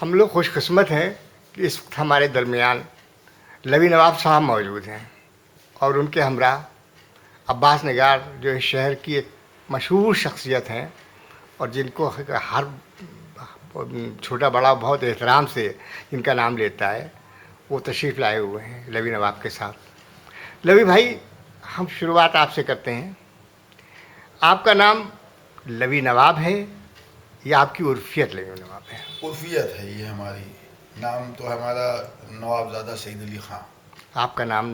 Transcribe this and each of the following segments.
हम लोग खुशकिस्मत हैं कि इस वक्त हमारे दरमियान लवी नवाब साहब मौजूद हैं और उनके हमरा अब्बास निगार जो इस शहर की एक मशहूर शख्सियत हैं और जिनको हर छोटा बड़ा बहुत एहतराम से इनका नाम लेता है, वो तशरीफ़ लाए हुए हैं लवी नवाब के साथ। लवी भाई, हम शुरुआत आपसे करते हैं। आपका नाम लवी नवाब है या आपकी उर्फियत लवी नवाब है? उर्फियत है ये हमारी। नाम तो हमारा नवाबज़ादा सईद अली ख़ां। आपका नाम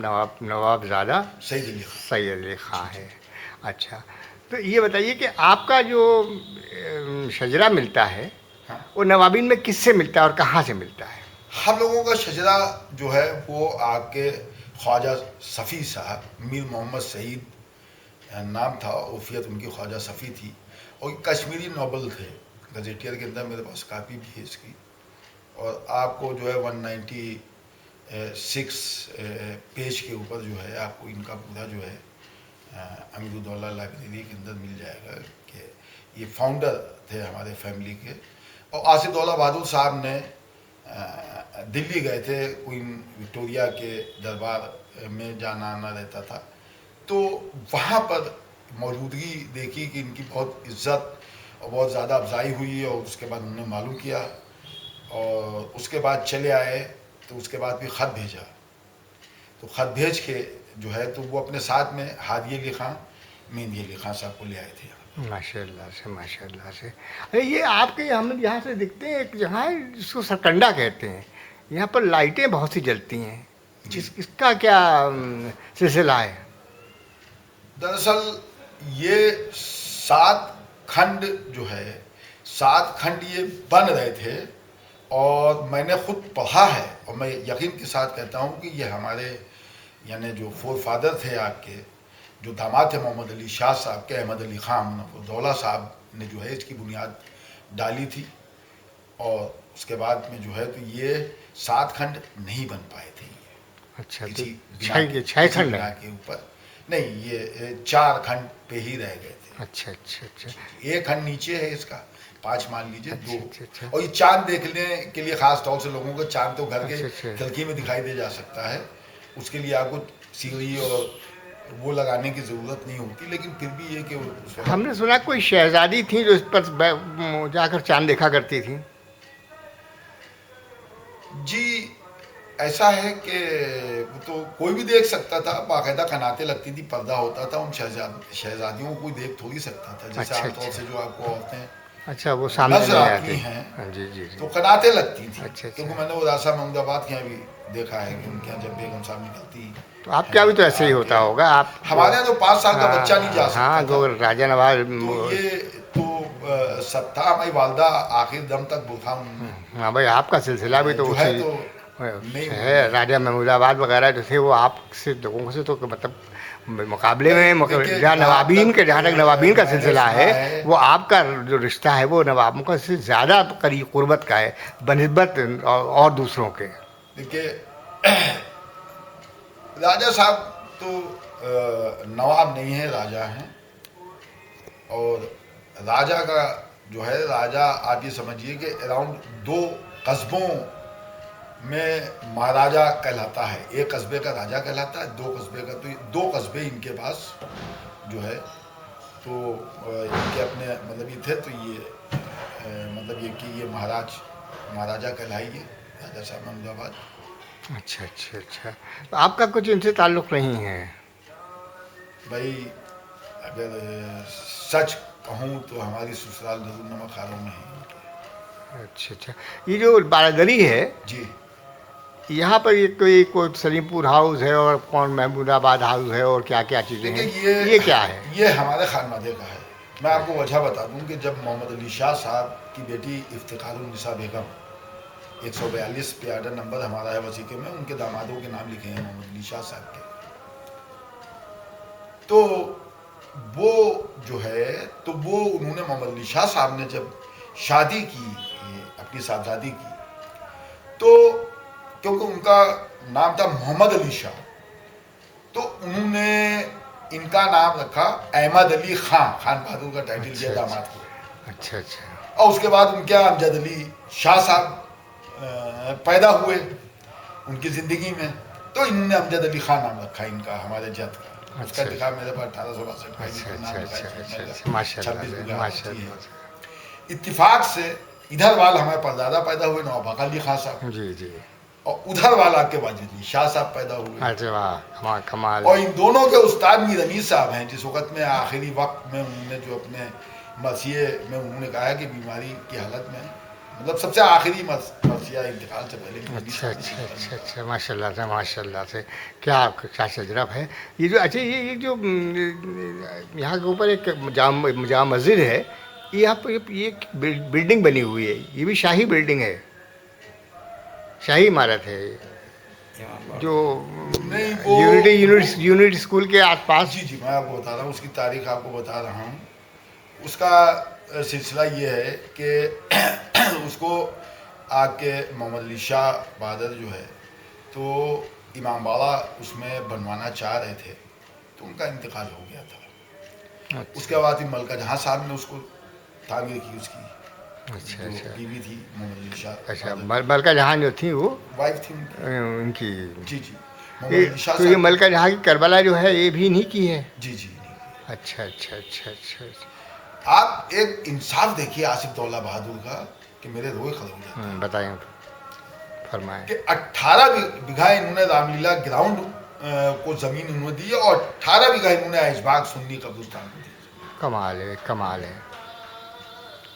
नवाबज़ादा सईद अली ख़ां है। अच्छा, तो ये बताइए कि आपका जो शजरा मिलता है, हाँ, वो नवाबीन में किससे मिलता है और कहाँ से मिलता है? हम लोगों का शजरा जो है वो आपके ख्वाजा सफ़ी साहब, मीर मोहम्मद सईद नाम था, उर्फियत उनकी ख्वाजा सफ़ी थी और कश्मीरी नोबल थे। गजेटियर के अंदर मेरे पास कापी भी है इसकी, और आपको जो है 196 पेज के ऊपर जो है आपको इनका पूरा जो है अमीरुद्दौला लाइब्रेरी के अंदर मिल जाएगा कि ये फाउंडर थे हमारे फैमिली के। और आसिफउद्दौला बहादुर साहब ने दिल्ली गए थे, क्वीन विक्टोरिया के दरबार में जाना आना रहता था, तो वहाँ पर मौजूदगी देखी कि इनकी बहुत इज्जत और बहुत ज़्यादा अफजाई हुई, और उसके बाद उन्होंने मालूम किया और उसके बाद चले आए। तो उसके बाद भी ख़त भेजा, तो ख़त भेज के जो है तो वो अपने साथ में हादी अली ख़ां, मेहंदी अली ख़ां साहब को ले आए थे। माशाल्लाह से, माशाल्लाह से। अरे ये आपके हम यहाँ से दिखते हैं एक जगह है जिसको सरकंडा कहते हैं, यहाँ पर लाइटें बहुत सी जलती हैं, इसका क्या सिलसिला है? दरअसल ये 7 खंड जो है, 7 खंड ये बन रहे थे, और मैंने खुद पढ़ा है और मैं यकीन के साथ कहता हूँ कि ये हमारे यानी जो फोर फादर थे आपके, जो दामाद थे मोहम्मद अली शाह साहब के, अहमद अली ख़ां मुनव्वरुद्दौला साहब ने जो है इसकी बुनियाद डाली थी। और उसके बाद में जो है तो ये 7 खंड नहीं बन पाए थे। अच्छा, तो छह खंड के ऊपर नहीं, ये 4 खंड पे ही रह गए थे। अच्छा अच्छा अच्छा, एक खंड नीचे है इसका, 5 मान लीजिए, 2। अच्छा। और ये चांद देखने के लिए खास तौर से लोगों को चांद तो घर के खिड़की में दिखाई दे जा सकता है, उसके लिए आपको सीढ़ी और वो लगाने की ज़रूरत नहीं होती, लेकिन फिर भी ये कि हमने सुना कोई शहजादी थी जो इस पर जाकर चांद देखा करती थी। जी, ऐसा है कि तो कोई भी देख सकता था, बाकायदा कनातें लगती थी, पर्दा होता था, उन शहजादियों को कोई देख थोड़ी सकता था, जैसे आमतौर से जो आपको औरतें अच्छा वो सामने नजर आती हैं। जी, तो कनातें लगती थी। अच्छा, क्योंकि मैंने वो रासा महमूदाबाद के यहाँ भी देखा है कि उनके यहाँ जब बेगम साहब निकलती, तो आपके यहाँ भी तो ऐसे ही होता होगा। आप हमारे यहाँ तो 5 साल का बच्चा नहीं जा सकता। हाँ, तो राजा नवाज तो ये तो सत्ता हमारी वालदा आखिर दम तक बुरखा। हाँ भाई, आपका सिलसिला भी तो जो उसी है तो है। राजा महमूदाबाद वगैरह जो थे वो आपसे लोगों से तो मतलब मुकाबले में जहाँ नवाबीन के, जहाँ तक नवाबीन का सिलसिला है, वो आपका जो रिश्ता है वो नवाबों का से ज़्यादा करीब कुर्बत का है बनिस्बत और दूसरों के। देखिए, राजा साहब तो नवाब नहीं है, राजा हैं। और राजा का जो है, राजा आप ये समझिए कि अराउंड 2 कस्बों में महाराजा कहलाता है। एक कस्बे का राजा कहलाता है, 2 कस्बे का, तो 2 कस्बे इनके पास जो है तो इनके अपने मतलब ये थे, तो ये मतलब ये कि ये महाराजा कहलाइए, राजा साहब महमूदाबाद। अच्छा अच्छा अच्छा, तो आपका कुछ इनसे ताल्लुक़ नहीं है? भाई अगर सच कहूँ तो हमारी ससुराल जरूर नमक खारों में है। अच्छा अच्छा, ये जो बारादरी है जी, यहाँ पर ये कोई सलीमपुर हाउस है और कौन महमूदाबाद हाउस है और क्या क्या चीज़ें हैं, ये क्या है? ये हमारे खानवादे का है। मैं आपको वजह बता दूं कि जब मोहम्मद अली शाह साहब की बेटी इफ्तिखारुन्निसा बेगम, 142 पे आर्डर नंबर हमारा है वसीके में, उनके दामादों के नाम लिखे हैं मोहम्मद अली शाह साहब के, तो वो जो है तो वो उन्होंने मोहम्मद अली शाह साहब ने जब शादी की, अपनी साहबजादी की, तो क्योंकि उनका नाम था मोहम्मद अली शाह, तो उन्होंने इनका नाम रखा अहमद अली ख़ां, खान बहादुर का टाइटल दिया दामाद को। अच्छा अच्छा। और उसके बाद उनके अमजद अली शाह साहब पैदा हुए उनकी ज़िंदगी में, तो इन्होंने अमजद अली खान नाम रखा इनका, हमारे जद का। उसका अच्छा। इंतखाब मेरे पास 1862 का अच्छा नाम अच्छा लिखा अच्छा है, अच्छा मेरा अच्छा, माशाल्लाह 26 से, बीघा आबादी है। माशाल्लाह। इत्तिफाक से इधर वाल हमारे परदादा पैदा हुए नवाब अली खान साहब, जी जी। और उधर वाल आके वाजिद शाह साहब पैदा हुए। अरे वाह, कमाल कमाल। और इन दोनों के उस्ताद मीर अमीर साहब हैं, जिस वक्त में आखिरी वक्त में उन्होंने जो अपने मसीहे में उन्होंने कहा कि बीमारी की हालत में, मतलब सबसे आखिरी मसीहा इंतकाल से पहले मीर अमीर अच्छा साहब अच्छा ने अच्छा अच्छा, माशाल्लाह से माशाल्लाह से। क्या क्या शजरफ है ये जो। अच्छा ये जो यहाँ के ऊपर एक जाम मस्जिद है, ये यहाँ पर ये एक बिल्डिंग बनी हुई है, ये भी शाही बिल्डिंग है, शाही इमारत है ये, जो नहीं वो यूनिटी स्कूल के आसपास। जी जी, मैं आपको बता रहा हूँ, उसकी तारीख आपको बता रहा हूँ। उसका सिलसिला ये है कि उसको आके मोहम्मद अली शाह बहादुर जो है, तो इमाम बाड़ा उसमें बनवाना चाह रहे थे, तो उनका इंतकाल हो गया था। उसके अच्छा बाद मलका जहाँ साहब ने उसको तामीर की, उसकी अच्छा जो अच्छा बीवी थी मोहम्मद अली शाह अच्छा। बहादुर, मलका जहाँ जो थी वो वाइफ थी उनकी। उनकी। जी जी, ये मोहम्मद अली शाह तो ये साहब। मलका जहाँ की करबला जो है ये भी इन्हीं की है। जी जी, नहीं। अच्छा अच्छा अच्छा अच्छा अच्छा। आप एक इंसाफ देखिए आसिफ दौला बहादुर का, कि मेरे रोए खड़े हो जाते हैं बताएं, फरमाएं। कि 18 बीघा इन्होंने रामलीला ग्राउंड को ज़मीन इन्होंने दी है, और 18 बीघा इन्होंने ऐशबाग सुन्नी कब्रिस्तान को दी। कमाल है कमाल है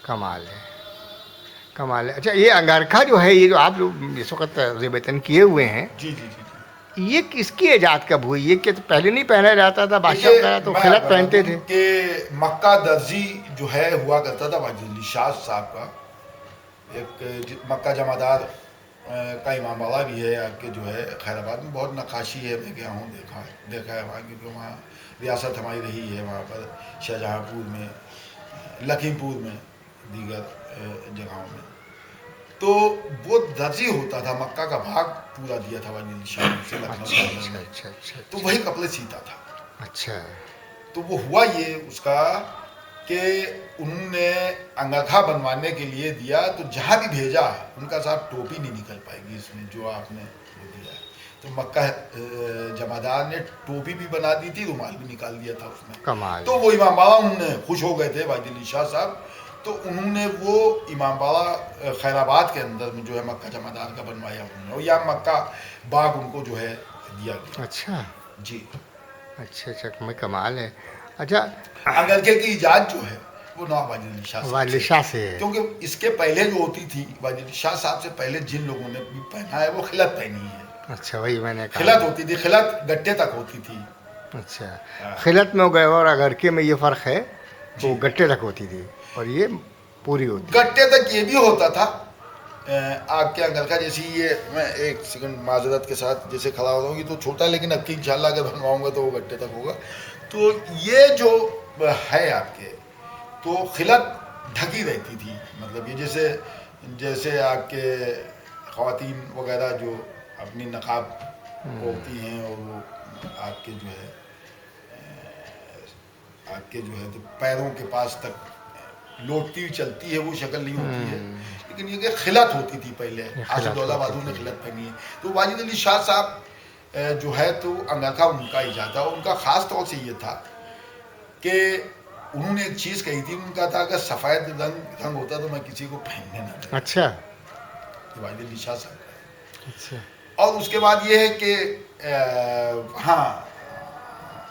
कमाल है कमाल है। अच्छा ये अंगारखा जो है, ये जो आप लोग इस वक्त ज़ेबतन किए हुए हैं, जी जी जी जी। ये किसकी ईजाद कब हुई? ये क्या पहले नहीं पहना जाता था? बादशाह देखिए, वगैरह तो मैं खिलत बता पहनते दूं थे। कि मक्का दर्जी जो है हुआ करता था वाजिद अली शाह साहब का, एक मक्का जमादार का इमाम बाड़ा भी है आपके जो है खैराबाद में, बहुत नक्काशी है, मैं गया हूँ, देखा है वहाँ, क्योंकि वहाँ रियासत हमारी रही है, वहाँ पर शाहजहाँपुर में, लखीमपुर में, दीगर जगहों में। तो वो दर्जी होता था, मक्का का भाग पूरा दिया था वाजिद अली शाह ने से लखनऊ अच्छा के अंदर अच्छा में, अच्छा अच्छा तो अच्छा वही कपड़े सीता था। अच्छा तो वो हुआ ये उसका कि उन्होंने अंगरखा बनवाने के लिए दिया, तो जहाँ भी भेजा उनका साहब टोपी नहीं निकल पाएगी इसमें जो आपने वो दिया है, तो मक्का जमादार ने टोपी भी बना दी थी, रुमाल भी निकाल दिया था उसमें। कमाल तो है। वो इमाम बाड़ा उन्होंने खुश हो गए थे वाजिद अली शाह साहब, तो उन्होंने वो इमाम बाड़ा खैराबाद के अंदर में जो है मक्का जमादार का बनवाया उन्होंने, और यहाँ मक्का बाग उनको जो है दिया गया। अच्छा जी, अच्छा अच्छा, मैं कमाल है। अच्छा अंगरखे की इजाज़त जो है वो नवाब वाजिद अली शाह साहब से, वालिद शाह से है। क्योंकि इसके पहले जो होती थी वाजिद अली शाह साहब से पहले जिन लोगों ने भी पहना है वो खिलत पहनी है। अच्छा वही मैंने खिलत कहा। होती थी, खिलत गट्टे तक होती थी। अच्छा हाँ। खिलत में गए और अगरके में ये फ़र्क है, जी। वो गट्टे तक होती थी और ये पूरी होती है। गट्टे तक ये भी होता था आपके अंगरखा, जैसी ये मैं एक सेकंड माजरत के साथ जैसे खड़ा हो रहा हूँ, ये तो छोटा, लेकिन अब की इंशाल्लाह अगर बनवाऊंगा तो वो गट्टे तक होगा। तो ये जो है आपके, तो खिलत ढकी रहती थी, मतलब ये जैसे जैसे आपके ख़वातीन वगैरह जो अपनी नकाब ओढ़ती हैं, और वो आपके जो है आपके जो है तो पैरों के पास तक लोटती हुई चलती है, वो शक्ल नहीं होती है, लेकिन ये कि खिलत होती थी पहले। आसिफ दौला बहादुर ने खिलत पहनी है। तो वाजिद अली शाह साहब जो है तो अंगरखा उनका इजाज़त था, और उनका ख़ास तौर से ये था कि उन्होंने एक चीज़ कही थी, उनका था अगर सफ़ेद रंग होता तो मैं किसी को पहनने ना दूँ। अच्छा वाजिद अली शाह साहब। अच्छा और उसके बाद ये है कि हाँ,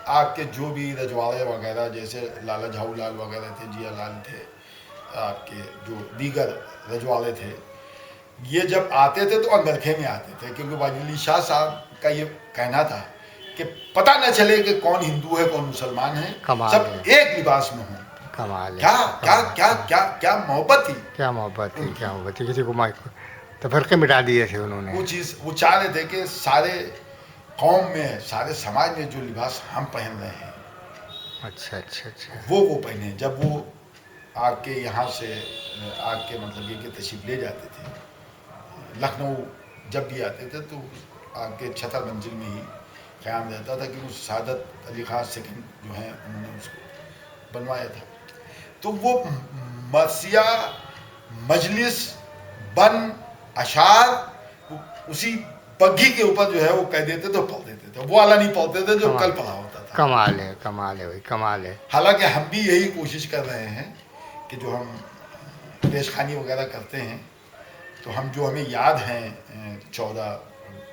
आपके जो भी रजवाड़े वगैरह जैसे लाला झाऊलाल वगैरह थे, जिया लाल थे, आपके जो दीगर रजवाड़े थे, ये जब आते थे तो अंगरखे में आते थे, क्योंकि वाजिद अली शाह साहब का ये कहना था कि पता न चले कि कौन हिंदू है कौन मुसलमान है, कमाल सब है। एक लिबास में हों। कमाल है। क्या क्या कमाल। क्या क्या क्या मोहब्बत थी, क्या मोहब्बत थी, क्या मोहब्बत थी, किसी को तफरके मिटा दिए थे उन्होंने। वो चीज़ वो चाह रहे थे कि सारे कौम में, सारे समाज में जो लिबास हम पहन रहे हैं अच्छा अच्छा अच्छा वो पहने। जब वो आके यहाँ से आके मतलब ये कि तशरीफ़ ले जाते थे लखनऊ, जब भी आते थे तो आके छतर मंजिल में ही क़याम रहता था, कि उस सादत अली खान सेकंड जो हैं उन्होंने उसको बनवाया था। तो वो मरसिया मजलिस बन अशार उसी बग्घी के ऊपर जो है वो कह देते तो पढ़ देते थे, वो वाला नहीं पढ़ते थे जो कल पढ़ा होता था। कमाल है, कमाल है भाई, कमाल है। हालांकि हम भी यही कोशिश कर रहे हैं कि जो हम पेशखानी वगैरह करते हैं तो हम जो हमें याद हैं 14,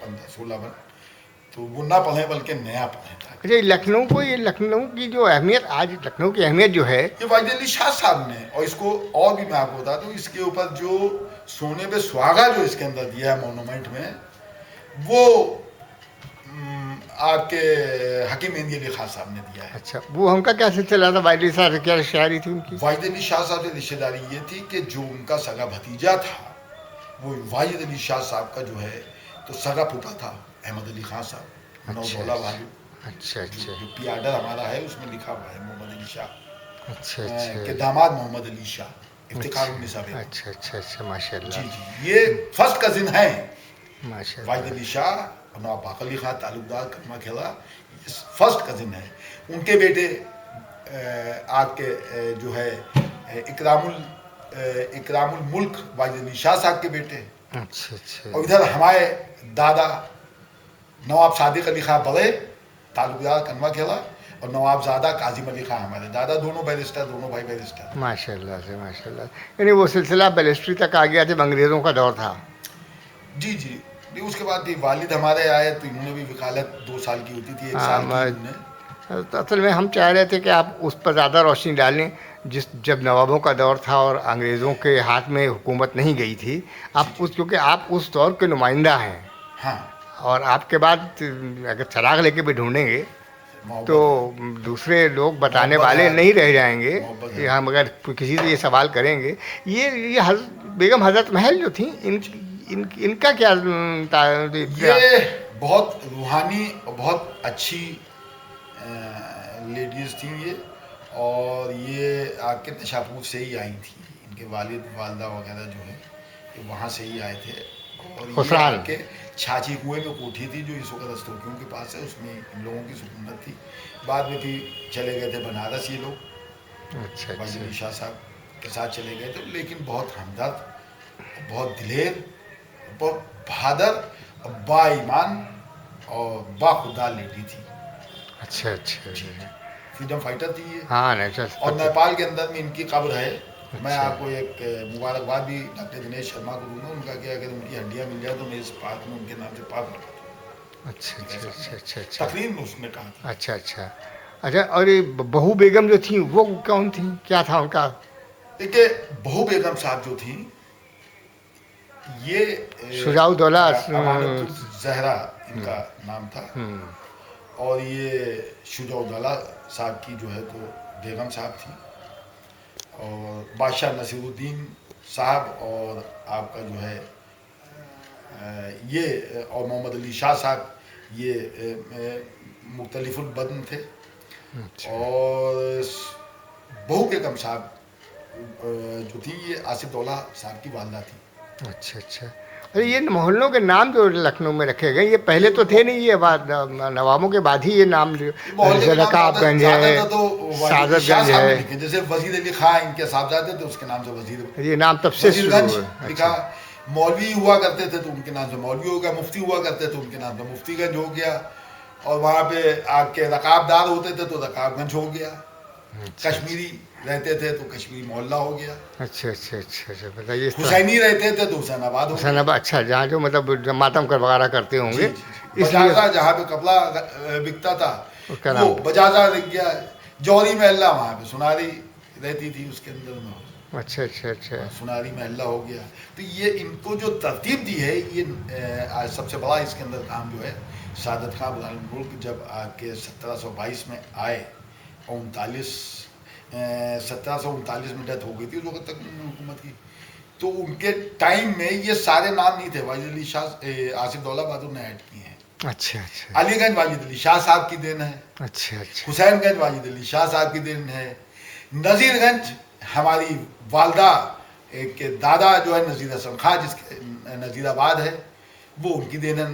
15, 16 बन, तो वो ना पढ़ें बल्कि नया पढ़ें। अच्छा, लखनऊ को, ये लखनऊ की जो अहमियत, आज लखनऊ की अहमियत जो है, ये वाहिद अली शाह साहब ने, और इसको और भी मैं आपको बता दूं, इसके ऊपर जो सोने पे सुहागा जो इसके अंदर दिया है मोनूमेंट में, वो आपके हकीम मेहंदी अली खान साहब ने दिया है। अच्छा, वो हमका क्या सिलसिला था? वाहिद अली साहब से क्या शायरी थी उनकी? वाहिद अली शाह साहब से रिश्तेदारी ये थी कि जो उनका सगा भतीजा था वो वाहिद अली शाह साहब का जो है तो सगा पुता था अहमद अली खान साहब, नौदौला वालू। अच्छा अच्छा, जो पी आर्डर हमारा है उसमें लिखा हुआ है मोहम्मद अली शाह अच्छा अच्छा, के दामाद मोहम्मद अली शाह, इफ्तिखार उन्निसा बेगम। अच्छा अच्छा अच्छा, माशाल्लाह, जी जी, ये फर्स्ट कजिन है माशाल्लाह। वाहिद अली शाह और नवाब बाक़ अली खान तालुकदार कलमा खेला, फर्स्ट कजिन है। उनके बेटे आपके जो है इकरामुल मुल्क वाहिद अली शाह साहब के बेटे। अच्छा अच्छा, और इधर हमारे दादा नवाब सादिक अली खां बड़े तालुकदार कलमा खेला, और नवाबजादा काजिम अली खां हमारे दादा, दोनों बैरिस्टर, दोनों भाई बैरिस्टर। माशाल्लाह से माशाल्लाह। यानी वो सिलसिला बैरिस्ट्री तक आ गया जब अंग्रेज़ों का दौर था। जी जी, उसके बाद भी वालिद हमारे आए तो इन्होंने भी वकालत 2 साल की होती थी, 1 साल की इन्होंने। तो असल में हम चाह रहे थे कि आप उस पर ज़्यादा रोशनी डालें, जब नवाबों का दौर था और अंग्रेज़ों के हाथ में हुकूमत नहीं गई थी। आप उस, क्योंकि आप उस दौर के नुमाइंदा हैं, हाँ, और आपके बाद अगर चिराग लेके भी ढूंढेंगे तो दूसरे लोग बताने वाले नहीं रह जाएंगे कि हम अगर किसी से ये सवाल करेंगे। ये बेगम हज़रत महल जो थी, इनका क्या ये बहुत रूहानी और बहुत अच्छी लेडीज़ थी ये, और ये आके निशापुर से ही आई थी। इनके वालिद वालदा वगैरह जो है ये वहाँ से ही आए थे, और ये आके छाछी कुएं में कोठी थी जो इस वक्त अस्तोकियों के पास है, उसमें इन लोगों की सुकूनत थी। बाद में भी चले गए थे बनारस ये लोग, अच्छा वाहिद अली शाह साहब के साथ चले गए थे, लेकिन बहुत हमदर्द, बहुत दिलेर, बहुत बहादुर, बाईमान और बाखुदा लेडी थी। अच्छा अच्छा, फ्रीडम फाइटर थी ये। हाँ, और नेपाल के अंदर में इनकी कब्र है। मैं आपको एक मुबारकबाद भी डॉक्टर दिनेश शर्मा को दूंगा, उनका कि अगर उनकी हड्डियाँ मिल जाए तो मैं इस पार्क में उनके नाम से पार्क लगा दूँ। अच्छा अच्छा अच्छा अच्छा अच्छा, तकरीर में उसने कहा था। अच्छा अच्छा अच्छा। और ये बहू बेगम जो थी वो कौन थी, क्या था उनका? देखिए, बहू बेगम साहब जो थी ये शुजाउद्दौला जहरा इनका नाम था, और ये शुजाउद्दौला साहब की जो है तो बेगम साहब थी, और बादशाह नसीरुद्दीन साहब और आपका जो है ये और मोहम्मद अली शाह साहब ये मुख्तलिफुल बदन थे। और बहू बेगम साहब जो थी ये आसिफ दौला साहब की वालदा थी। अच्छा अच्छा। अरे ये मोहल्लों के नाम जो लखनऊ में रखे गए, ये पहले तो थे नहीं, ये बाद नवाबों के बाद ही ये नाम, रकाबगंज है, सादतगंज है। जैसे वजीर अली खां इनके साहबजादे थे, उसके नाम से वजीर, ये नाम तब से शुरू हुआ। अच्छा। मौलवी हुआ करते थे तो उनके नाम से मौलवी हो गया, मुफ्ती हुआ करते थे उनके नाम से मुफ्तीगंज हो गया, और वहाँ पे आपके रकाबदार होते थे तो रकाबगंज हो गया। कश्मीरी रहते थे तो कश्मीरी मोहल्ला हो गया। अच्छा अच्छा अच्छा अच्छा, बताइए। हुसैनी रहते थे तो हुसैनाबाद हो गया। हुसैनाबाद, अच्छा, जहाँ जो मतलब मातम कर वगैरह करते होंगे, बजाजा जहाँ पे कपड़ा बिकता था वो बजाजा लग गया। जौहरी महल्ला वहाँ पे सुनारी रहती थी उसके अंदर में, अच्छा अच्छा अच्छा, सुनारी महल्ला हो गया। तो ये इनको जो तरतीब दी है, ये सबसे बड़ा इसके अंदर काम जो है सादत खां मुल्क जब आके 1722 में आए और 1739 में डेथ हो गई थी उस वक्त तक हुकूमत की, तो उनके टाइम में ये सारे नाम नहीं थे। वाजिद अली शाह, आसिफ दौला बहादुर ने ऐड किए हैं। अच्छा अच्छा। अलीगंज वाजिद अली शाह साहब की देन है। अच्छा अच्छा। हुसैनगंज वाजिद अली शाह साहब की देन है। नज़ीरगंज हमारी वालदा के दादा जो है नज़ीर हसन खां, जिसके नज़ीराबाद है, वो उनकी देन है।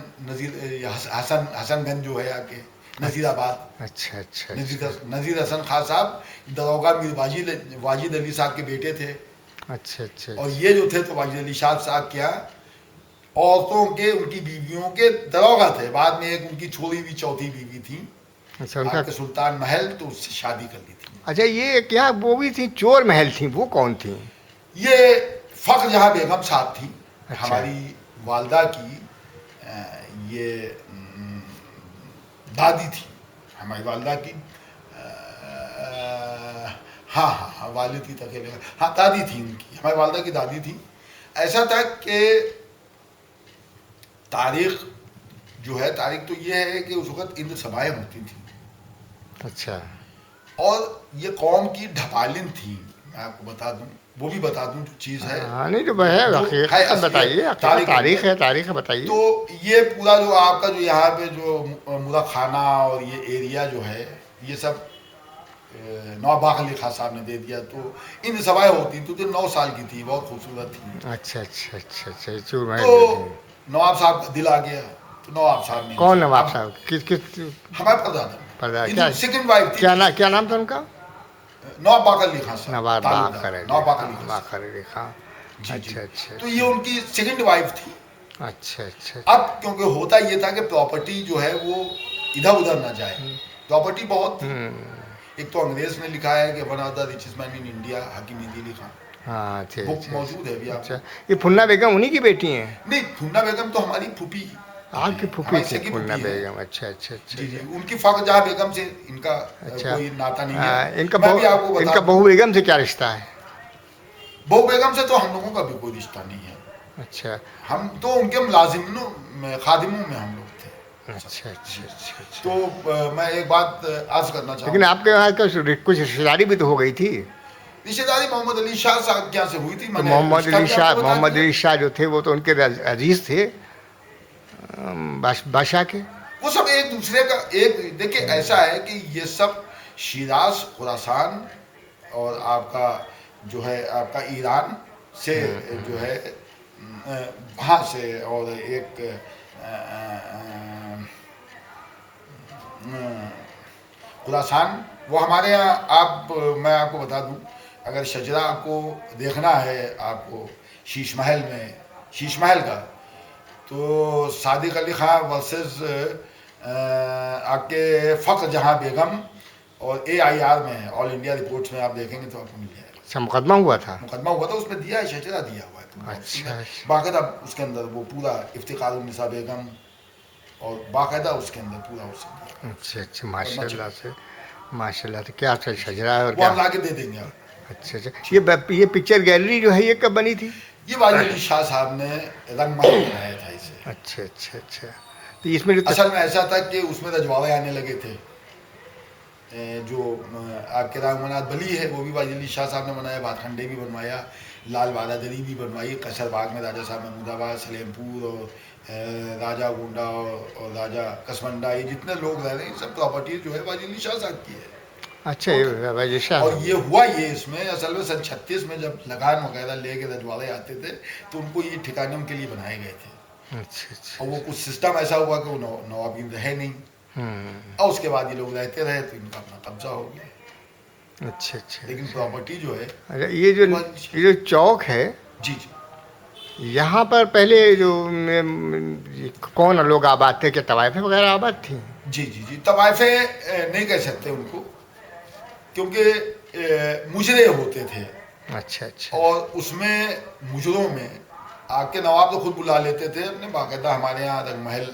हसनगंज जो है आके नज़ीराबाद। अच्छा अच्छा। नज़ीर हसन खां साहब दरोगा मीर वाजिद अली साहब के बेटे थे। अच्छा अच्छा। और ये जो थे तो वाजिद अली शाह साहब के यहाँ औरतों के, उनकी बीवियों के दरोगा थे। बाद में एक उनकी छोड़ी हुई चौथी बीवी थी अच्छा उनका। आपके सुल्तान महल, तो उससे शादी कर ली थी। अच्छा ये क्या वो भी थी, चोर महल थी, वो कौन थी? ये फख्र जहां बेगम साहब थी, अच्छा। हमारी वालदा की ये दादी थी, हमारी वालदा की हाँ हाँ हाँ वालिद की तकेले, हाँ दादी थी उनकी, हमारी वालदा की दादी थी। ऐसा था कि तारीख जो है, तारीख तो ये है कि उस वक्त इंद्र सभाएं होती थी। अच्छा। और ये कौम की ढपालिन थी, मैं आपको बता दूं, वो भी बता दूं जो चीज़ है। हाँ नहीं जो है जो हकीकत असलियत, बताइए, तारीख है, तारीख है बताइए। तो ये पूरा जो आपका जो यहाँ पे जो मुरा खाना और ये एरिया जो है, ये सब नवाब अली खान साहब ने दे दिया। तो इन सभाएं होती तो 9 साल की थी, बहुत खूबसूरत थी। अच्छा अच्छा अच्छा अच्छा, चूर महल तो जो थी। नवाब साहब का दिल आ गया, तो नवाब साहब ने कौन इनसे- नवाब अब साहब, किस किस हमारे परदादा, पर्दा इनकी क्या, सेकंड वाइफ थी। क्या नाम था उनका? नवाब अली खान साहब, नवाब तालुकदार, बाकर अली नवाब खां, अली खान साहब। बाकर अली खां। जी जी। अच्छा अच्छा तो ये उनकी सेकंड वाइफ थी। अच्छा अच्छा। अब क्योंकि होता ये था कि प्रॉपर्टी जो है वो इधर उधर ना जाए, प्रॉपर्टी बहुत थी। एक तो अंग्रेज ने लिखा है कि one of the richest man in India, Hakim Mehdi Ali Khan, हाँ ठीक बुक ठीक। मौजूद है अभी अच्छा आपको। ये फुन्ना बेगम उन्हीं की बेटी हैं? नहीं, फुन्ना बेगम तो हमारी फूफी, आपकी फूफी हमारी थी सगी फुन्ना फूफी है। बेगम? अच्छा अच्छा अच्छा जी जी, उनकी फख्र जहाँ बेगम से इनका अच्छा। कोई नाता नहीं है। इनका मैं भी आपको बहू, बता इनका दूं, बहू बेगम से क्या रिश्ता है? बहू बेगम से तो हम लोगों का भी कोई रिश्ता नहीं है। अच्छा हम तो उनके मुलाजिमों में, खादिमों में हम लोग थे। अच्छा अच्छा अच्छा अच्छा। तो मैं एक बात अर्ज करना लेकिन चाहूँगा। आपके यहाँ का कुछ रिश्तेदारी भी तो हो गई थी? रिश्तेदारी मोहम्मद अली शाह साहब क्या से हुई थी, तो मैंने इसका भी आपको बता मोहम्मद दिया। अली शाह जो थे वो तो उनके अजीज थे बादशाह के। वो सब एक दूसरे का एक, देखिए ऐसा है कि ये सब शिराज, खुरासान और आपका जो है आपका ईरान से जो है वहाँ से, और एक खुरासान, वो हमारे यहाँ आप, मैं आपको बता दूं, अगर शजरा को देखना है आपको शीश महल में, शीश महल का, तो सादिक अली खां वर्सेस आपके फ़ख्र जहां बेगम और AIR में, ऑल इंडिया रिपोर्ट्स में आप देखेंगे तो आपको मिल जाएगा। अच्छा मुकदमा हुआ था? मुकदमा हुआ था, उसमें दिया है, शजरा दिया हुआ है पूरा। अच्छा बाकायदा उसके अंदर वो पूरा इफ्तिखार उन्निसा बेगम और बाकायदा उसके अंदर पूरा उससे दिया। अच्छा अच्छा माशाल्लाह से, माशाल्लाह से। क्या अच्छा शजरा है और वो हम क्या? ला के दे देंगे आप। अच्छा अच्छा। ये पिक्चर गैलरी जो है ये कब बनी थी? ये वाजिद अली शाह साहब ने रंगमहल बनाया था इसे। अच्छा अच्छा अच्छा। तो इसमें जो असल में ऐसा था कि उसमें रजवाड़े आने लगे थे। जो आपके राम मनात बली है वो भी वाजिद अली शाह साहब ने बनाया, भातखंडे भी बनवाया, लाल बारादरी भी बनवाई, कसरबाग में राजा साहब महमूदाबाद, सलेमपुर और राजा गोंडा और राजा कसमंडा, ये जितने लोग रह रहे हैं सब प्रॉपर्टी जो है वाजिद अली शाह साहब की है। अच्छा ये वजह शाह। और ये हुआ ये इसमें असल में सन 36 में जब लगान वगैरह लेके रजवाड़े आते थे तो उनको ये ठिकाने उनके लिए बनाए गए थे। अच्छा अच्छा। और वो कुछ सिस्टम ऐसा हुआ कि वो नवाबीन रहे नहीं, और उसके बाद ये लोग रहते रहे तो इनका अपना कब्जा हो गया। अच्छा अच्छा। लेकिन प्रॉपर्टी जो है, अच्छा ये जो चौक है जी जी, यहाँ पर पहले जो कौन लोग आबाद थे, क्या तवाइफे वगैरह आबाद थी? जी जी जी, तवाइफे नहीं कह सकते उनको, क्योंकि मुजरे होते थे। अच्छा अच्छा। और उसमें मुजरों में आके नवाब तो खुद बुला लेते थे अपने, बाकायदा हमारे यहाँ रंगमहल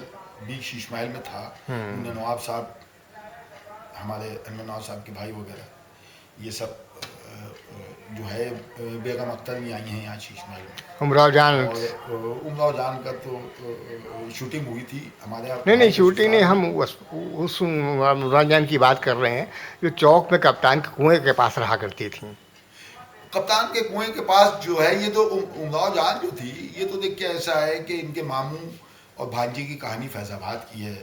भी शीश महल में था। उन्हें नवाब साहब, हमारे अनवर नवाब साहब के भाई वगैरह, ये सब जो है बेगम अख्तर भी आई हैं यहाँ शीश महल में। उमराव जान। और उमराव जान का तो शूटिंग हुई थी हमारे यहाँ। नहीं शूटिंग नहीं, हम उस उमराव जान की बात कर रहे हैं जो चौक में कप्तान के कुएं के पास रहा करती थी। कप्तान के कुएं के पास जो है, ये तो उमराव जान जो थी, ये तो देखिए ऐसा है कि इनके मामू और भांजी की कहानी फैजाबाद की है।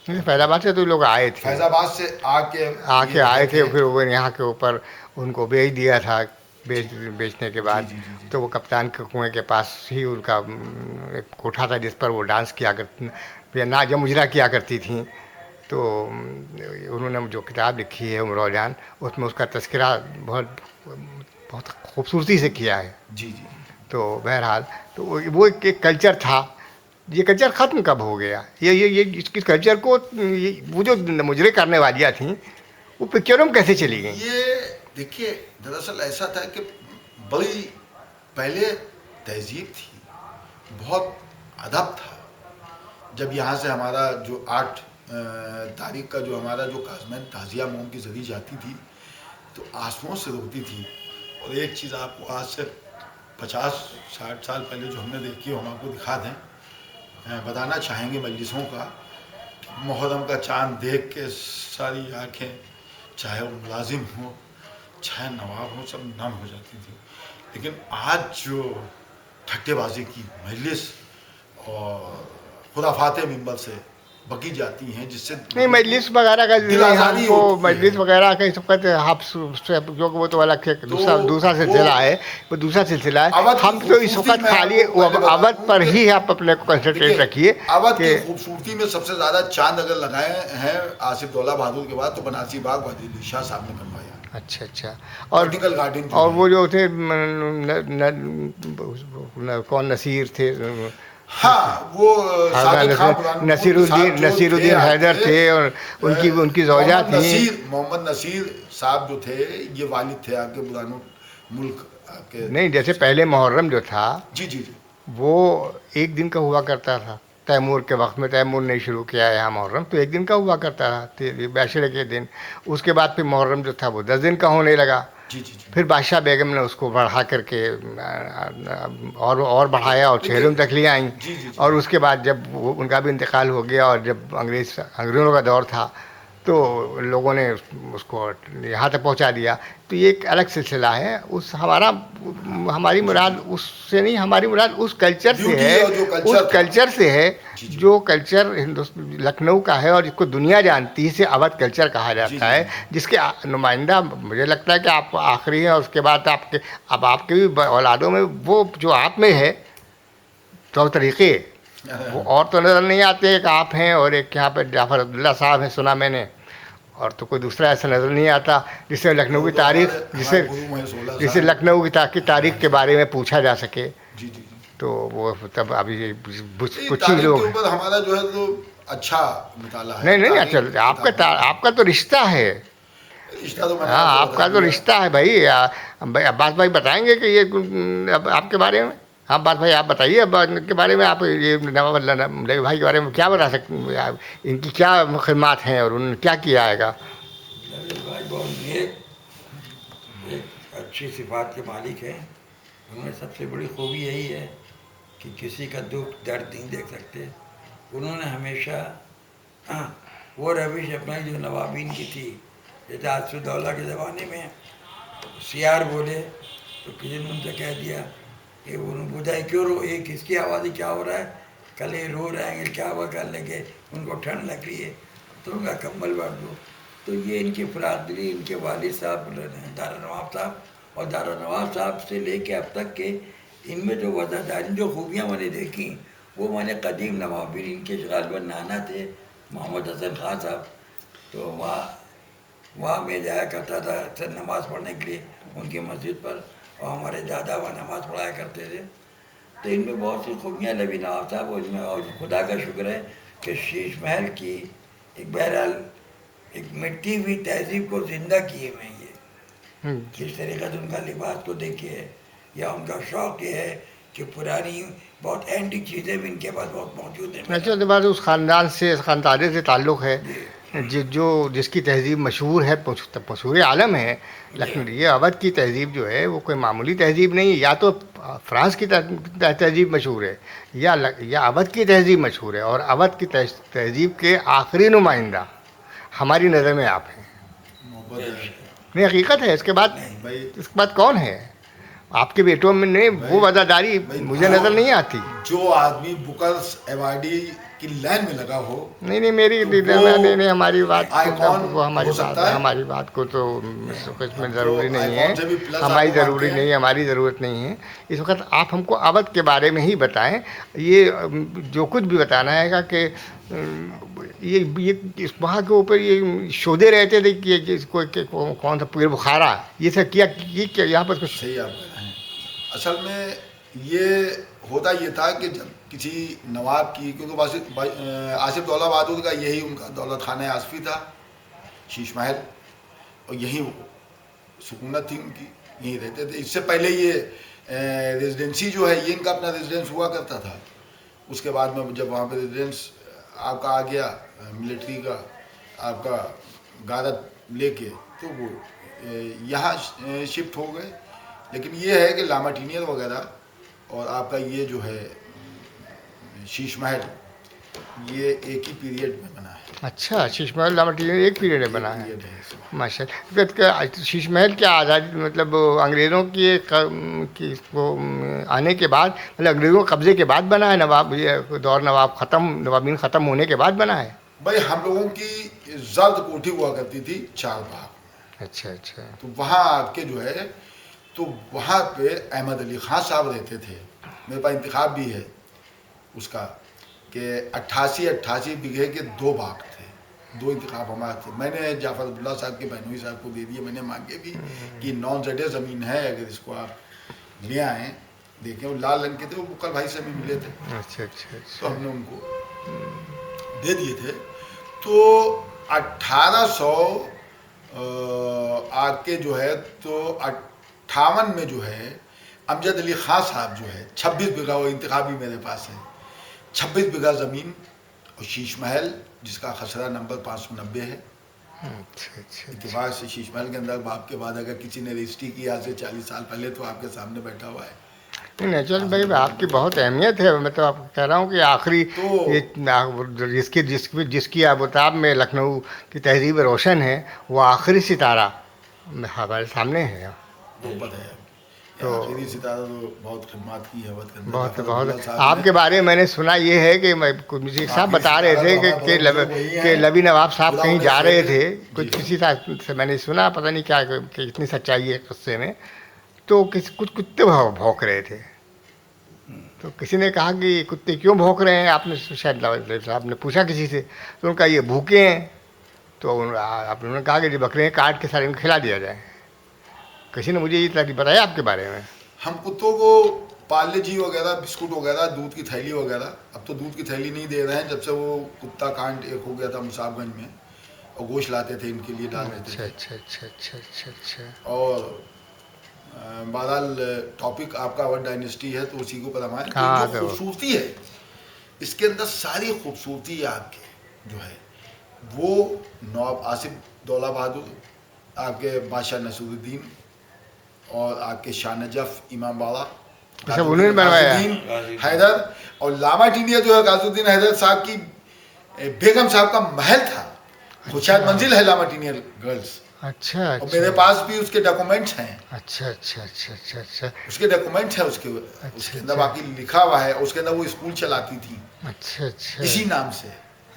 फैजाबाद से तो लोग आए थे, फैजाबाद से आके आए थे, फिर वो यहाँ के ऊपर उनको बेच दिया था। बेचने के बाद जी, जी, जी, जी। तो वो कप्तान के कुएं के पास ही उनका एक कोठा था जिस पर वो डांस किया करती या नाज मुजरा किया करती थी। तो उन्होंने जो किताब लिखी है उमराव जान, उसमें उसका तस्करा बहुत बहुत खूबसूरती से किया है। जी जी। तो बहरहाल तो वो एक कल्चर था। ये कल्चर ख़त्म कब हो गया? ये इस कल्चर को वो जो मुजरे करने वालियाँ थीं वो पिक्चरों में कैसे चली गई? ये देखिए, दरअसल ऐसा था कि बड़ी पहले तहजीब थी, बहुत अदब था। जब यहाँ से हमारा जो 8 तारीख का जो हमारा जो काज़मैन ताज़िया मोम की जरी जाती थी तो आंसुओं से रोती थी। और एक चीज़ आपको आज से 50-60 साल पहले जो हमने देखी हो हम आपको दिखा दें, बताना चाहेंगे मजलिसों का। मुहर्रम का चांद देख के सारी आँखें, चाहे वो मुलाजिम हो चाहे नवाब हो, सब नम हो जाती थी। लेकिन आज जो ठट्टेबाजी की मजलिस और खुराफाते मिंबर से बकी जाती हैं, जिससे नहीं मजलिस वगैरह का दिल आज़ादी हमको होती है। मजलिस वगैरह का सब कहते हैं हाफ से जो कि वो तो अलग है, दूसरा सिलसिला है, वो दूसरा सिलसिला है। अवध की हम तो इस खूबसूरती वक्त मैं खाली आपको पहले अवध बताऊं पर कि ही आप अपने को कंसंट्रेट रखिए अवध की कि खूबसूरती में सबसे ज्यादा चांद अगर लगाए हैं आसिफ दौला बहादुर के बाद तो बनारसी बाग वादी शाह साहब ने बनवाया। अच्छा और वर्टिकल गार्डन जो और है। वो जो थे कौन नसीर थे, हाँ, वो सादिक खान पुरानी नसीरुद्दीन हैदर थे और उनकी ज़ौजा थी। मोहम्मद नसीर साहब जो थे ये वालिद थे आपके बुरानो मुल्क के। नहीं जैसे पहले मुहर्रम जो था जी जी जी। वो एक दिन का हुआ करता था। तैमूर के वक्त में, तैमूर ने शुरू किया है यहाँ मुहर्रम, तो एक दिन का हुआ करता था बैशरे के दिन। उसके बाद फिर मुहर्रम जो था वो 10 दिन का होने लगा। जी जी जी। फिर बादशाह बेगम ने उसको बढ़ा करके और बढ़ाया और शहरों तक ले आई। जी, जी, जी। और उसके बाद जब उनका भी इंतकाल हो गया और जब अंग्रेज़ों का दौर था तो लोगों ने उसको यहाँ तक पहुँचा दिया। तो ये एक अलग सिलसिला है। हमारी मुराद उससे नहीं, हमारी मुराद उस कल्चर से ब्यूटी है, और जो कल्चर उस कल्चर से है जी, जी। जो कल्चर लखनऊ का है और जिसको दुनिया जानती है, इसे अवध कल्चर कहा जी, जाता जी। है, जिसके नुमाइंदा मुझे लगता है कि आप आखिरी हैं। और उसके बाद आपके भी औलादों में वो जो आप में है तौर तरीक़े वो और तो नज़र नहीं आते। एक आप हैं और एक यहाँ पर जाफ़र अब्दुल्ला साहब हैं, सुना मैंने, और तो कोई दूसरा ऐसा नज़र नहीं आता जिससे लखनऊ की तारीख जिससे लखनऊ की तारीख के बारे में पूछा जा सके। जी जी जी। तो वो तब अभी कुछ ही तारीख लोग के ऊपर हमारा जो है तो अच्छा मुताला है। नहीं तारीख अच्छा आपका तो रिश्ता है। रिश्ता तो मैंने हाँ आपको आपका बता तो दिया। रिश्ता है भाई। अब्बास भाई बताएंगे कि ये अब आपके बारे में। हाँ अब्बास भाई आप बताइए अब इनके बारे में। आप ये नवाब लवी भाई के बारे में क्या बता सकते हैं? इनकी क्या खिदमात हैं और उन्होंने क्या किया आएगा? नवीन भाई बहुत नेक, एक अच्छी सिफात के मालिक हैं। उनमें सबसे बड़ी खूबी यही है कि किसी का दुख दर्द नहीं देख सकते। उन्होंने हमेशा वो रविश अपनाई जो नवाबीन की थी। जैसे आसिफउद्दौला के ज़माने में सियार बोले तो किसी ने उनसे कह दिया कि उन्होंने पूछा क्यों रो, ये किसकी आवाज़ क्या हो रहा है? कल ये रो रहे हैं, क्या हुआ? कर लेंगे, उनको ठंड लग रही है तो उनका कम्बल बांट दो। तो ये इनकी फरादली इनके वालिद साहब दारा नवाब साहब, और दारा नवाब साहब से लेके अब तक के इनमें जो वज़ादारी जो खूबियाँ मैंने देखी वो मैंने कदीम नवाबीन इनके गालिबन नाना थे मोहम्मद हसन खान साहब। तो वहाँ मैं जाया करता था अक्सर नमाज़ पढ़ने के लिए उनकी मस्जिद पर, और हमारे दादा वहाँ नमाज़ पढ़ाया करते थे। तो इनमें बहुत सी खूबियाँ लवी नवाब साहब, और इनमें और खुदा का शुक्र है कि शीश महल की एक बहरहाल एक मिट्टी हुई तहजीब को ज़िंदा किए हुए हैं। ये किस तरीके से उनका लिबास को देखिए, या उनका शौक़ ये है कि पुरानी बहुत एंटीक चीज़ें भी इनके पास बहुत मौजूद हैं। अच्छा तो बात उस ख़ानदान से, ख़ानदादे से ताल्लुक़ है जिसकी तहज़ीब मशहूर है, मशहूर आलम है। लेकिन ये अवध की तहज़ीब जो है वो कोई मामूली तहज़ीब नहीं है। या तो फ़्रांस की तहज़ीब मशहूर है या अवध की तहज़ीब मशहूर है। और अवध की तहज़ीब के आखिरी नुमाइंदा हमारी नज़र में आप हैं। नहीं हकीकत है। इसके बाद कौन है आपके बेटों में? नहीं वो वज़ादारी मुझे नज़र नहीं आती। जो आदमी बुकर्स एवार्डी की लाइन में लगा हो। नहीं नहीं हमारी बात हमारी बात को तो इसमें ज़रूरी नहीं है, हमारी ज़रूरत नहीं है इस वक्त। आप हमको अवध के बारे में ही बताएं। ये जो कुछ भी बताना है कि ये वहाँ के ऊपर ये शोधे रहते थे कि कौन सा पीर बुखारा ये सब किया यहाँ पर कुछ सही आप कह रहे हैं। असल में ये होता ये था कि जब किसी नवाब की, क्योंकि आसिफ दौला बहादुर का यही उनका दौलत खाना आसफी था, शीश महल, और यही सुकूनत थी उनकी, यहीं रहते थे। इससे पहले ये रेजिडेंसी जो है ये इनका अपना रेजिडेंस हुआ करता था। उसके बाद में जब वहाँ पे रेजिडेंस आपका आ गया मिलिट्री का आपका गारद लेके, तो वो यहाँ शिफ्ट हो गए। लेकिन ये है कि लामाटीनियर वगैरह और आपका ये जो है शीश महल, ये एक ही पीरियड में बना है। अच्छा, शीश महल लामाटीनियर एक पीरियड में बना है। पीरियड है इसमें। माशा, शीश महल क्या आज़ादी मतलब अंग्रेज़ों की वो आने के बाद, मतलब अंग्रेज़ों के कब्ज़े के बाद बना है? नवाब ये दौर नवाबीन ख़त्म होने के बाद बना है? भाई हम लोगों की जर्द कोठी हुआ करती थी चारबाग। अच्छा अच्छा। तो वहाँ आके जो है, तो वहाँ पे अहमद अली ख़ान साहब रहते थे। मेरे पास इंतखाब भी है उसका कि 88 बीघे के 2 बाग थे, 2 इंतखाब हमारे थे। मैंने जाफर अब्दुल्ला साहब के बहनोई साहब को दे दिए, मैंने मांगे भी कि 9 जडे ज़मीन है, अगर इसको आप ले आएँ देखें। वो लाल रंग के थे, वो बुक्कल भाई से भी मिले थे। अच्छा अच्छा तो अच्छा। हमने उनको दे दिए थे। तो 1800 आके जो है, तो 58 में जो है अमजद अली ख़ान साहब जो है 26 बीघा, वो इंतखाबी मेरे पास है, 26 बीघा ज़मीन और शीश महल जिसका खसरा नंबर 590 है। अच्छा अच्छा। इत्तेफाक से शीश महल के अंदर बाप के बाद अगर किसी ने रजिस्ट्री की आज से 40 साल पहले, तो आपके सामने बैठा हुआ है। नेचुरल भाई, आपकी बहुत अहमियत है। मैं तो आपको कह रहा हूँ कि आखिरी जिसकी आबोताब में लखनऊ की तहजीब रोशन है, वो आखिरी सितारा हमारे सामने है। मोहब्बत है तो आखिरी सितारा, तो बहुत खिदमत की है बहुत आपके बारे में मैंने सुना ये है कि मुझे साहब बता रहे थे कि लवी नवाब साहब कहीं जा रहे थे, कुछ किसी से मैंने सुना, पता नहीं क्या कि इतनी सच्चाई है किस्से में। तो कुछ कुत्ते भौंक रहे थे, तो किसी ने कहा कि कुत्ते क्यों भौंक रहे हैं? आपने शायद साहब ने पूछा किसी से, तो उनका ये भूखे हैं। तो उन्होंने कहा कि बकरे काट के सारे इनको खिला दिया जाए। किसी ने मुझे ये तारीफ बताया आपके बारे में। हम कुत्तों को पार्ले जी वगैरह, बिस्कुट वगैरह, दूध की थैली वगैरह, अब तो दूध की थैली नहीं दे रहे हैं, जब से वो कुत्ता कांड एक हो गया था मुसाबगंज में, और गोश्त लाते थे इनके लिए, डाल रहे थे। अच्छा अच्छा अच्छा अच्छा अच्छा। और बहरहाल टॉपिक आपका अवध डायनेस्टी है, तो उसी के ऊपर हमारे हाँ, जो खूबसूरती है इसके अंदर, सारी खूबसूरती आपके जो है वो नवाब आसिफ दौला बहादुर, आपके बादशाह नसीरुद्दीन और आपके शाह नजफ इमाम बाड़ा, सब उन्होंने बनवाया। हैदर और लामाटीनियर जो है गाजुद्दीन हैदर साहब की बेगम साहब का महल था। खुशाद मंजिल है लामाटीनियर गर्ल्स। अच्छा और मेरे पास भी उसके डॉक्यूमेंट्स हैं। अच्छा अच्छा अच्छा अच्छा अच्छा। उसके डॉक्यूमेंट्स हैं उसके अंदर बाकी लिखा हुआ है। उसके अंदर वो स्कूल चलाती थी अच्छा अच्छा, इसी नाम से,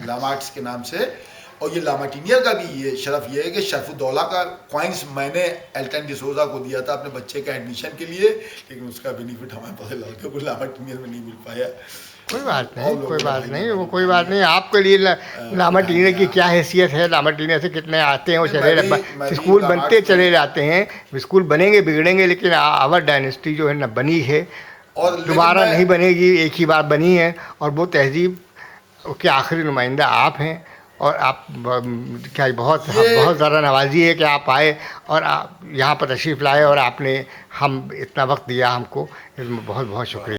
लामार्ट्स के नाम से। और ये लामाटीनियर का भी ये शरफ ये है कि शरफुद्दौला का कॉइन्स मैंने एल्टन डिसोजा को दिया था अपने बच्चे के एडमिशन के लिए, लेकिन उसका बेनिफिट हमारे पता लड़के को लामाटीनियर में नहीं मिल पाया। कोई बात नहीं, कोई बात नहीं, वो कोई बात नहीं। आपके लिए लामाटीनियर की क्या हैसियत है? लामाटीनियर से कितने आते हैं, वो चले स्कूल बनते चले जाते हैं, स्कूल बनेंगे बिगड़ेंगे, लेकिन अवध डायनेस्टी जो है ना बनी है और दोबारा नहीं बनेगी, एक ही बार बनी है। और वो तहजीब के आखिरी नुमाइंदा आप हैं। और आप क्या बहुत ज़्यादा नवाजी है कि आप आए और आप यहाँ पर तशरीफ़ लाए और आपने हम इतना वक्त दिया हमको, इसमें बहुत बहुत शुक्रिया।